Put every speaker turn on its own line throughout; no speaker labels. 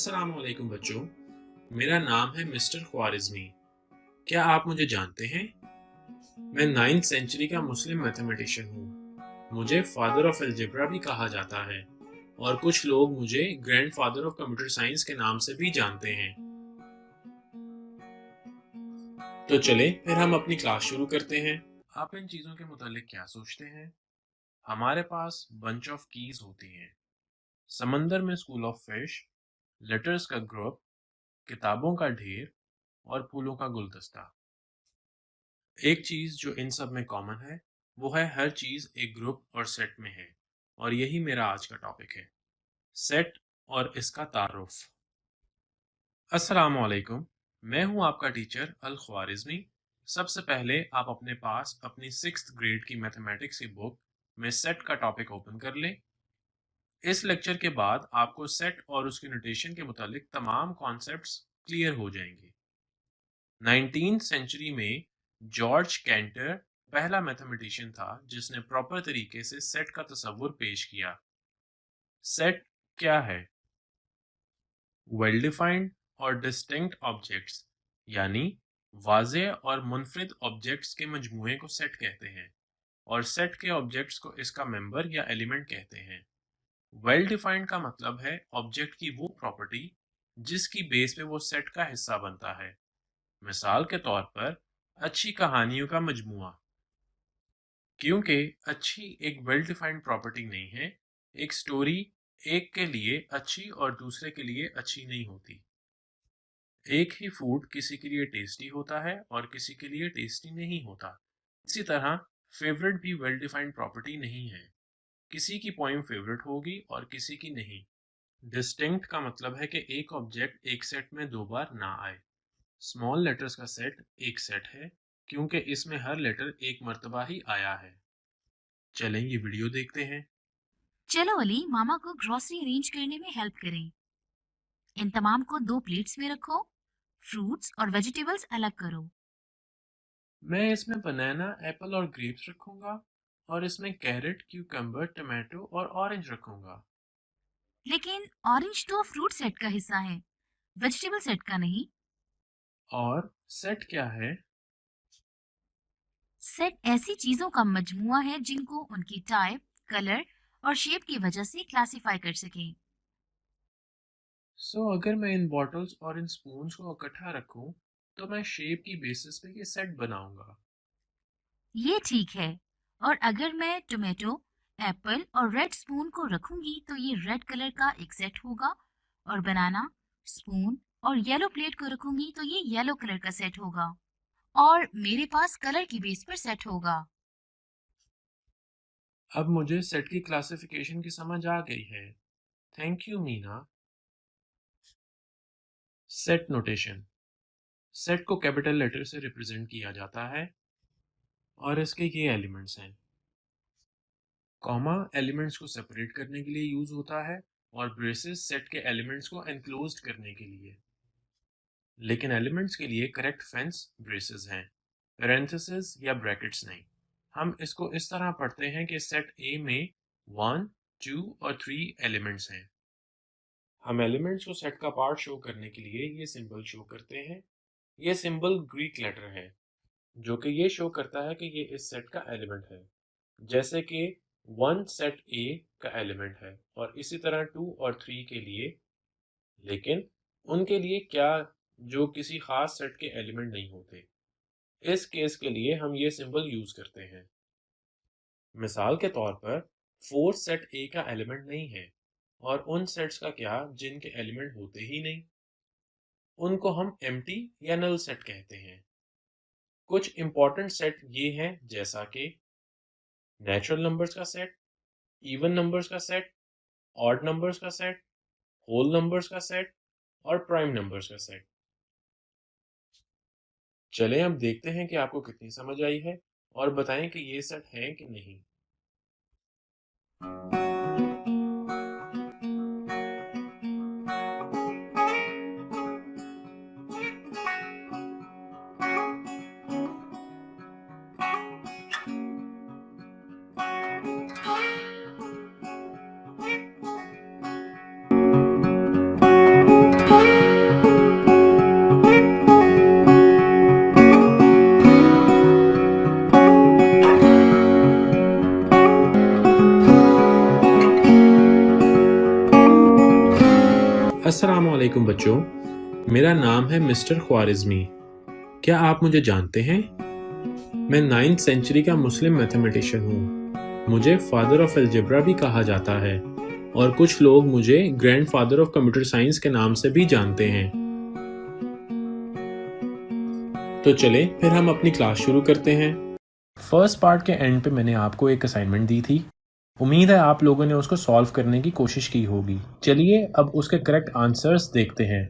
अस्सलामुअलैकुम बच्चों, मेरा नाम है मिस्टर ख्वारिज़मी। क्या आप मुझे जानते हैं? मैं 9th सेंचुरी का मुस्लिम मैथमेटिशियन हूँ। मुझे फादर ऑफ अलजेब्रा भी कहा जाता है और कुछ लोग मुझे ग्रैंडफादर ऑफ कंप्यूटर साइंस के नाम से भी जानते हैं। तो चले फिर हम अपनी क्लास शुरू करते हैं। आप इन चीज़ों के मुतालिक क्या सोचते हैं? हमारे पास बंच ऑफ कीज होती हैं, समंदर में स्कूल ऑफ फिश, लेटर्स का ग्रुप, किताबों का ढेर और फूलों का गुलदस्ता। एक चीज जो इन सब में कॉमन है वो है हर चीज एक ग्रुप और सेट में है, और यही मेरा आज का टॉपिक है, सेट और इसका तारुफ। अस्सलाम वालेकुम, मैं हूं आपका टीचर अल ख्वारिज़मी। सबसे पहले आप अपने पास अपनी 6th ग्रेड की मैथमेटिक्स की बुक में सेट का टॉपिक ओपन कर लें। इस लेक्चर के बाद आपको सेट और उसकी नोटेशन के मुतालिक तमाम कॉन्सेप्ट्स क्लियर हो जाएंगे। 19th सेंचुरी में जॉर्ज कैंटर पहला मैथमेटिशियन था जिसने प्रॉपर तरीके से सेट का तस्वुर पेश किया। सेट क्या है? वेल डिफाइंड और डिस्टिंक्ट ऑब्जेक्ट्स, यानी वाज़ेह और मुनफरिद ऑब्जेक्ट्स के मजमूए को सेट कहते हैं, और सेट के ऑब्जेक्ट्स को इसका मेंबर या एलिमेंट कहते हैं। वेल डिफाइंड का मतलब है ऑब्जेक्ट की वो प्रॉपर्टी जिसकी बेस पे वो सेट का हिस्सा बनता है। मिसाल के तौर पर अच्छी कहानियों का मजमुआ। क्योंकि अच्छी एक वेल डिफाइंड प्रॉपर्टी नहीं है, एक स्टोरी एक के लिए अच्छी और दूसरे के लिए अच्छी नहीं होती। एक ही फूड किसी के लिए टेस्टी होता है और किसी के लिए टेस्टी नहीं होता। इसी तरह फेवरेट भी वेल डिफाइंड प्रॉपर्टी नहीं है, किसी की पोइम फेवरेट होगी और किसी की नहीं। डिस्टिंक्ट का मतलब है कि एक ऑब्जेक्ट एक सेट में दो बार ना आए। स्मॉल लेटर्स का सेट एक सेट है क्योंकि इसमें हर लेटर एक मर्तबा ही आया है। चलें ये वीडियो देखते हैं।
चलो अली, मामा को ग्रोसरी अरेंज करने में हेल्प करें। इन तमाम को 2 प्लेट्स में रखो। फ्रूट्स और वेजिटेबल्स अलग करो।
मैं इसमें बनाना, एप्पल और ग्रेप्स रखूंगा, और इसमें कैरेट, क्यूकम्बर, टमाटो और ऑरेंज रखूंगा।
लेकिन ऑरेंज तो फ्रूट सेट का हिस्सा है, वेजिटेबल सेट का नहीं।
और सेट क्या है?
सेट ऐसी चीजों का मजमुआ है जिनको उनकी टाइप, कलर और शेप की वजह से क्लासिफाई कर सकें।
अगर मैं इन बॉटल्स और इन स्पून्स को इकट्ठा रखूं तो मैं शेप की बेसिस पे ये सेट बनाऊंगा।
ये ठीक है। और अगर मैं टोमेटो, एप्पल और रेड स्पून को रखूंगी तो ये रेड कलर का एक सेट होगा। और बनाना, स्पून और येलो प्लेट को रखूंगी तो ये येलो कलर का सेट होगा। और मेरे पास कलर की बेस पर सेट होगा।
अब मुझे सेट की क्लासिफिकेशन की समझ आ गई है। Thank you Meena. Set notation. Set को कैपिटल लेटर से रिप्रेजेंट किया जाता है और इसके ये एलिमेंट्स हैं। कॉमा एलिमेंट्स को सेपरेट करने के लिए यूज होता है और ब्रेसेस सेट के एलिमेंट्स को एनक्लोज्ड करने के लिए। लेकिन एलिमेंट्स के लिए करेक्ट फेंस ब्रेसेस हैं, पैरेंथेसिस या ब्रैकेट्स नहीं। हम इसको इस तरह पढ़ते हैं कि सेट ए में 1, 2 और 3 एलिमेंट्स हैं। हम एलिमेंट्स को सेट का पार्ट शो करने के लिए ये सिंबल शो करते हैं। ये सिंबल ग्रीक लेटर है जो कि ये शो करता है कि ये इस सेट का एलिमेंट है। जैसे कि 1 सेट ए का एलिमेंट है और इसी तरह 2 और 3 के लिए। लेकिन उनके लिए क्या जो किसी खास सेट के एलिमेंट नहीं होते। इस केस के लिए हम ये सिंबल यूज करते हैं। मिसाल के तौर पर 4 सेट ए का एलिमेंट नहीं है, और उन सेट्स का क्या जिनके एलिमेंट होते ही नहीं, उनको हम एम्प्टी या नल सेट कहते हैं। कुछ इंपॉर्टेंट सेट ये हैं जैसा कि नेचुरल नंबर्स का सेट, इवन नंबर्स का सेट, ऑड नंबर्स का सेट, होल नंबर्स का सेट और प्राइम नंबर्स का सेट। चलें अब देखते हैं कि आपको कितनी समझ आई है और बताएं कि ये सेट हैं कि नहीं। अस्सलाम वालेकुम बच्चों, मेरा नाम है मिस्टर ख्वारिज़मी। क्या आप मुझे जानते हैं? मैं 9th सेंचुरी का मुस्लिम मैथमेटिशियन हूँ। मुझे फादर ऑफ अलजेब्रा भी कहा जाता है और कुछ लोग मुझे ग्रैंडफादर ऑफ कंप्यूटर साइंस के नाम से भी जानते हैं। तो चले फिर हम अपनी क्लास शुरू करते हैं। फर्स्ट पार्ट के एंड पे मैंने आपको एक असाइनमेंट दी थी। उम्मीद है आप लोगों ने उसको सॉल्व करने की कोशिश की होगी। चलिए अब उसके करेक्ट आंसर्स देखते हैं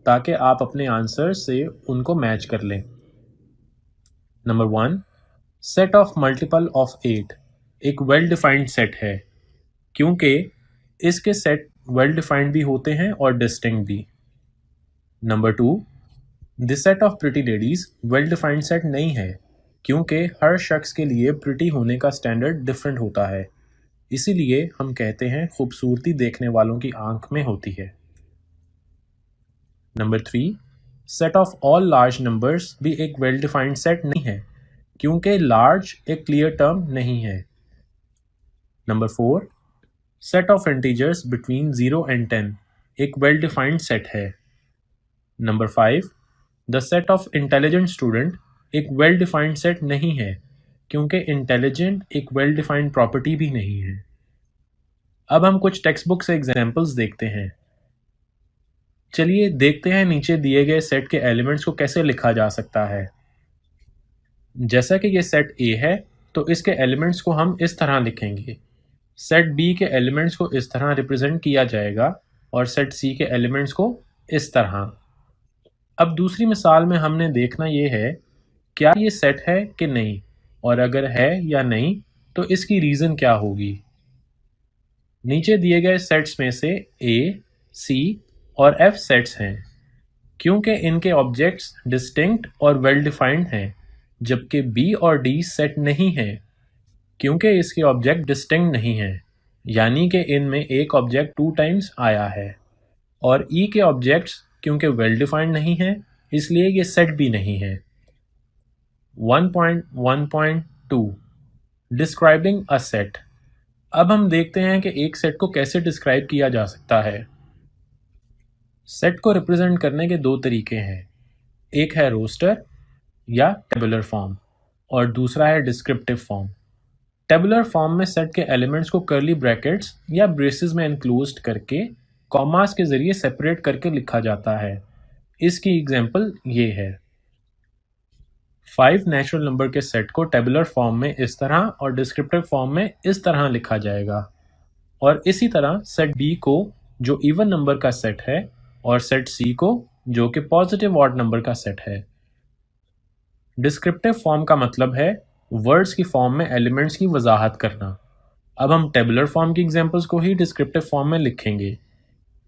ताकि आप अपने आंसर से उनको मैच कर लें। Number 1, set of multiple of 8 एक वेल डिफाइंड सेट है क्योंकि इसके सेट वेल डिफाइंड भी होते हैं और डिस्टिंक्ट भी। Number 2, the set of pretty ladies well defined set नहीं है क्योंकि हर शख्स के लिए प्रिटी होने का स्टैंडर्ड डिफरेंट होता है, इसीलिए हम कहते हैं खूबसूरती देखने वालों की आंख में होती है। Number 3, set of all large numbers भी एक वेल डिफाइंड सेट नहीं है क्योंकि लार्ज एक क्लियर टर्म नहीं है। Number 4, set of integers between 0 and 10 एक वेल डिफाइंड सेट है। Number 5, the set of intelligent student एक वेल डिफाइंड सेट नहीं है क्योंकि इंटेलिजेंट एक वेल डिफाइंड प्रॉपर्टी भी नहीं है। अब हम कुछ टेक्स्ट बुक से एग्जाम्पल्स देखते हैं। चलिए देखते हैं नीचे दिए गए सेट के एलिमेंट्स को कैसे लिखा जा सकता है। जैसा कि ये सेट A है तो इसके एलिमेंट्स को हम इस तरह लिखेंगे। सेट B के एलिमेंट्स को इस तरह रिप्रेजेंट किया जाएगा और सेट C के एलिमेंट्स को इस तरह। अब दूसरी मिसाल में हमने देखना ये है क्या ये सेट है कि नहीं, और अगर है या नहीं तो इसकी रीज़न क्या होगी। नीचे दिए गए सेट्स में से A, C और F सेट्स हैं क्योंकि इनके ऑब्जेक्ट्स डिस्टिंक्ट और वेल डिफाइंड हैं, जबकि B और D सेट नहीं है क्योंकि इसके ऑब्जेक्ट डिस्टिंक्ट नहीं हैं, यानी कि इनमें एक ऑब्जेक्ट 2 टाइम्स आया है। और E के ऑब्जेक्ट्स क्योंकि वेल डिफाइंड नहीं हैं, इसलिए ये सेट भी नहीं है। 1.1.2 डिस्क्राइबिंग अ सेट। अब हम देखते हैं कि एक सेट को कैसे डिस्क्राइब किया जा सकता है। सेट को रिप्रेजेंट करने के 2 तरीके हैं, एक है रोस्टर या टेबुलर फॉर्म और दूसरा है डिस्क्रिप्टिव फॉर्म। टेबुलर फॉर्म में सेट के एलिमेंट्स को कर्ली ब्रैकेट्स या ब्रेसेस में एनक्लोज्ड करके कॉमास के जरिए सेपरेट करके लिखा जाता है। इसकी एग्जांपल ये है। 5 नेचुरल नंबर के सेट को टेबुलर फॉर्म में इस तरह और डिस्क्रिप्टिव फॉर्म में इस तरह लिखा जाएगा, और इसी तरह सेट B को जो इवन नंबर का सेट है और सेट C को जो कि पॉजिटिव ऑड नंबर का सेट है। डिस्क्रिप्टिव फॉर्म का मतलब है वर्ड्स की फॉर्म में एलिमेंट्स की वजाहत करना। अब हम टेबुलर फॉर्म की एग्जांपल्स को ही डिस्क्रिप्टिव फॉर्म में लिखेंगे।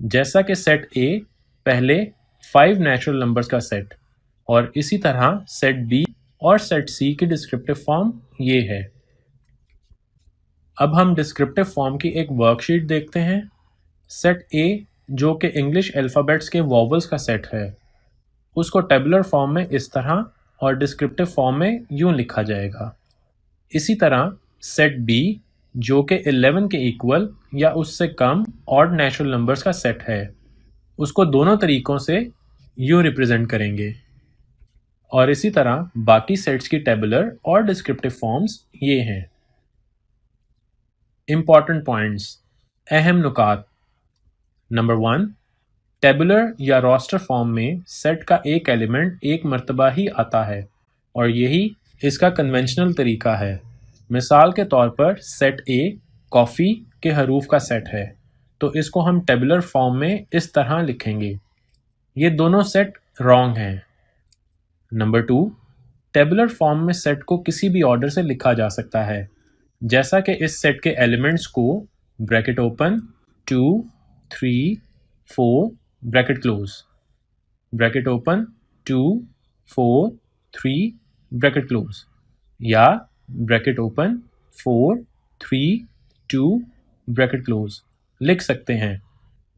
जैसा कि सेट A पहले 5 नेचुरल नंबर्स का सेट और इसी तरह सेट B और सेट C की डिस्क्रिप्टिव फॉर्म ये है। अब हम डिस्क्रिप्टिव फॉर्म की एक वर्कशीट देखते हैं। सेट A जो कि इंग्लिश अल्फ़ाबेट्स के वॉवल्स का सेट है, उसको टेबुलर फॉर्म में इस तरह और डिस्क्रिप्टिव फॉर्म में यूं लिखा जाएगा। इसी तरह सेट B जो कि 11 के इक्वल या उससे कम ऑड नेचुरल नंबर्स का सेट है, उसको दोनों तरीकों से यूं रिप्रेजेंट करेंगे। और इसी तरह बाकी सेट्स की टेबुलर और डिस्क्रिप्टिव फॉर्म्स ये हैं। इम्पॉर्टेंट पॉइंट्स, अहम नुकात। नंबर 1, टेबुलर या रोस्टर फॉर्म में सेट का एक एलिमेंट एक मर्तबा ही आता है और यही इसका कन्वेंशनल तरीका है। मिसाल के तौर पर सेट A कॉफ़ी के हरूफ का सेट है तो इसको हम टेबुलर फॉर्म में इस तरह लिखेंगे। ये दोनों सेट रॉन्ग हैं। नंबर 2, टेबुलर फॉर्म में सेट को किसी भी ऑर्डर से लिखा जा सकता है, जैसा कि इस सेट के एलिमेंट्स को bracket open 2, 3, 4 bracket close, bracket open 2, 4, 3 bracket close, या ब्रैकेट ओपन 4, 3, 2 ब्रैकेट क्लोज लिख सकते हैं।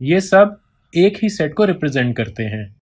ये सब एक ही सेट को रिप्रेजेंट करते हैं।